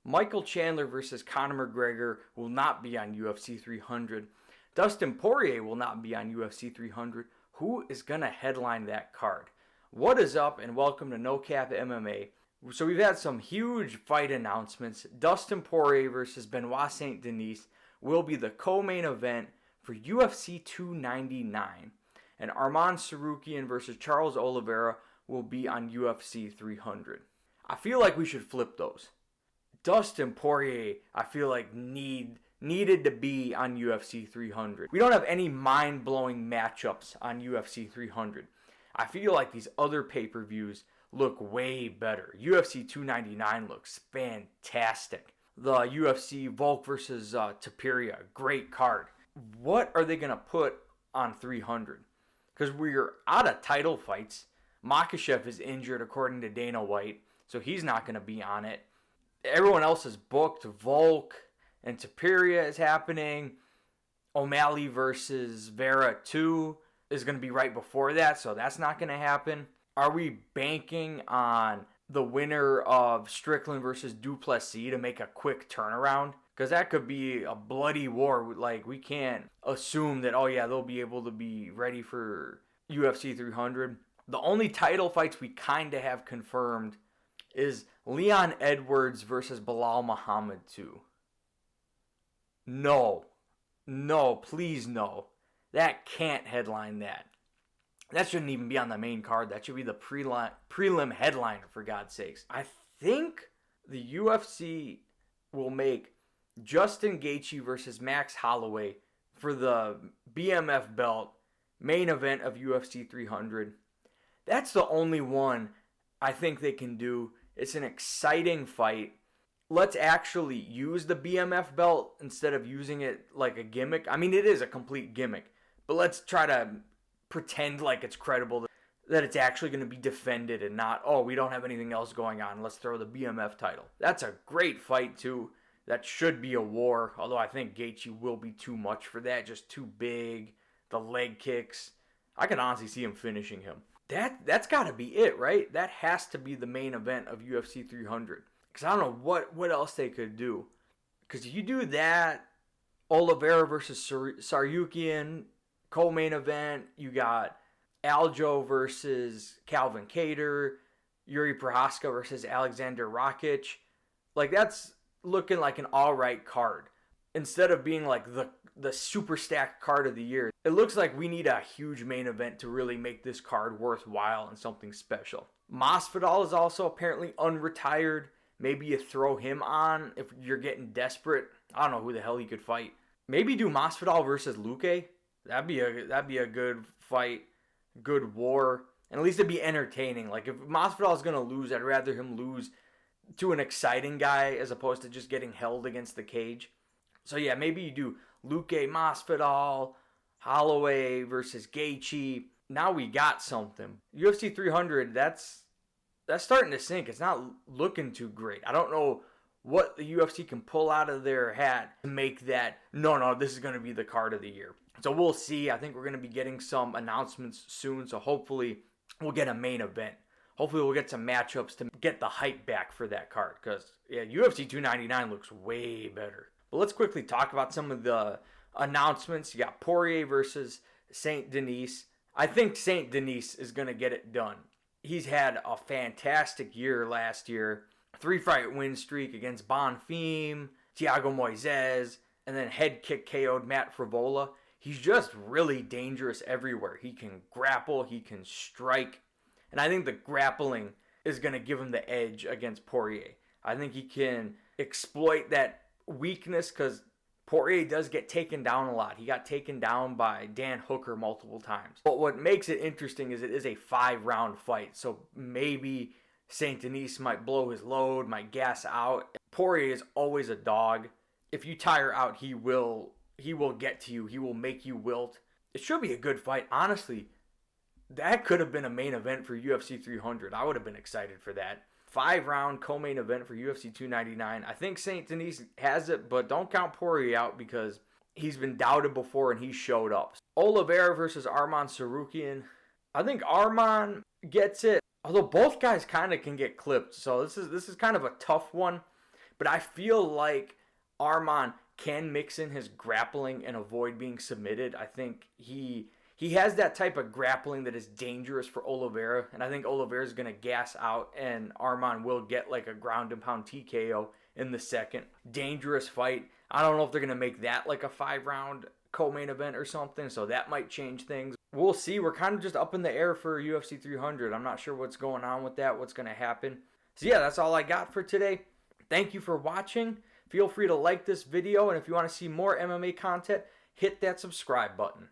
Michael Chandler versus Conor McGregor will not be on UFC 300. Dustin Poirier will not be on UFC 300. Who is going to headline that card? What is up, and welcome to No Cap MMA. So we've had some huge fight announcements. Dustin Poirier versus Benoit St. Denis will be the co-main event for UFC 299. And Arman Tsarukyan versus Charles Oliveira will be on UFC 300. I feel like we should flip those. Dustin Poirier, I feel like needed to be on UFC 300. We don't have any mind-blowing matchups on UFC 300. I feel like these other pay-per-views look way better. UFC 299 looks fantastic. The UFC Volk versus Topuria, great card. What are they going to put on 300? Because we're out of title fights. Makhachev is injured according to Dana White, so he's not going to be on it. Everyone else is booked. Volk and Topuria is happening. O'Malley versus Vera 2 is going to be right before that, so that's not going to happen. Are we banking on the winner of Strickland versus Duplessis to make a quick turnaround? Because that could be a bloody war. Like, we can't assume that, oh yeah, they'll be able to be ready for UFC 300. The only title fights we kind of have confirmed is Leon Edwards versus Bilal Muhammad 2. No, please no. That can't headline that. That shouldn't even be on the main card. That should be the prelim headliner, for God's sakes. I think the UFC will make Justin Gaethje versus Max Holloway for the BMF belt main event of UFC 300. That's the only one I think they can do. It's an exciting fight. Let's actually use the BMF belt instead of using it like a gimmick. I mean, it is a complete gimmick, but let's try to pretend like it's credible, that it's actually going to be defended and not, oh, we don't have anything else going on, let's throw the BMF title. That's a great fight too. That should be a war, although I think Gaethje will be too much for that, just too big. The leg kicks, I can honestly see him finishing him. That's got to be it, right? That has to be the main event of UFC 300. Because I don't know what else they could do. Because if you do that, Oliveira versus Tsarukyan, co-main event, you got Aljo versus Calvin Kattar, Yuri Prochazka versus Alexander Rakic. Like, that's looking like an alright card. Instead of being like the super stacked card of the year, it looks like we need a huge main event to really make this card worthwhile and something special. Masvidal is also apparently unretired. Maybe you throw him on if you're getting desperate. I don't know who the hell he could fight. Maybe do Masvidal versus Luque. That'd be a good fight, good war, and at least it'd be entertaining. Like, if Masvidal is gonna lose, I'd rather him lose to an exciting guy as opposed to just getting held against the cage. So yeah, maybe you do Luque, Masvidal, Holloway versus Gaethje. Now we got something. UFC 300, that's starting to sink. It's not looking too great. I don't know what the UFC can pull out of their hat to make that, no, this is going to be the card of the year. So we'll see. I think we're going to be getting some announcements soon, so hopefully we'll get a main event. Hopefully we'll get some matchups to get the hype back for that card, because yeah, UFC 299 looks way better. But let's quickly talk about some of the announcements. You got Poirier versus St. Denis. I think St. Denis is going to get it done. He's had a fantastic year last year. 3-fight win streak against Bonfim, Thiago Moises, and then head kick KO'd Matt Frevola. He's just really dangerous everywhere. He can grapple, he can strike, and I think the grappling is going to give him the edge against Poirier. I think he can exploit that weakness, because Poirier does get taken down a lot. He got taken down by Dan Hooker multiple times. But what makes it interesting is it is a 5-round fight, so maybe St. Denis might blow his load, might gas out. Poirier is always a dog. If you tire out, he will get to you. He will make you wilt. It should be a good fight. Honestly, that could have been a main event for UFC 300. I would have been excited for that. 5-round co-main event for UFC 299. I think St. Denis has it, but don't count Poirier out because he's been doubted before and he showed up. Oliveira versus Arman Tsarukyan. I think Arman gets it, although both guys kind of can get clipped. So this is kind of a tough one. But I feel like Arman can mix in his grappling and avoid being submitted. I think he has that type of grappling that is dangerous for Oliveira, and I think Oliveira is going to gas out, and Arman will get like a ground and pound TKO in the second. Dangerous fight. I don't know if they're going to make that like a 5-round co-main event or something, so that might change things. We'll see. We're kind of just up in the air for UFC 300. I'm not sure what's going on with that, what's going to happen. So yeah, that's all I got for today. Thank you for watching. Feel free to like this video, and if you want to see more MMA content, hit that subscribe button.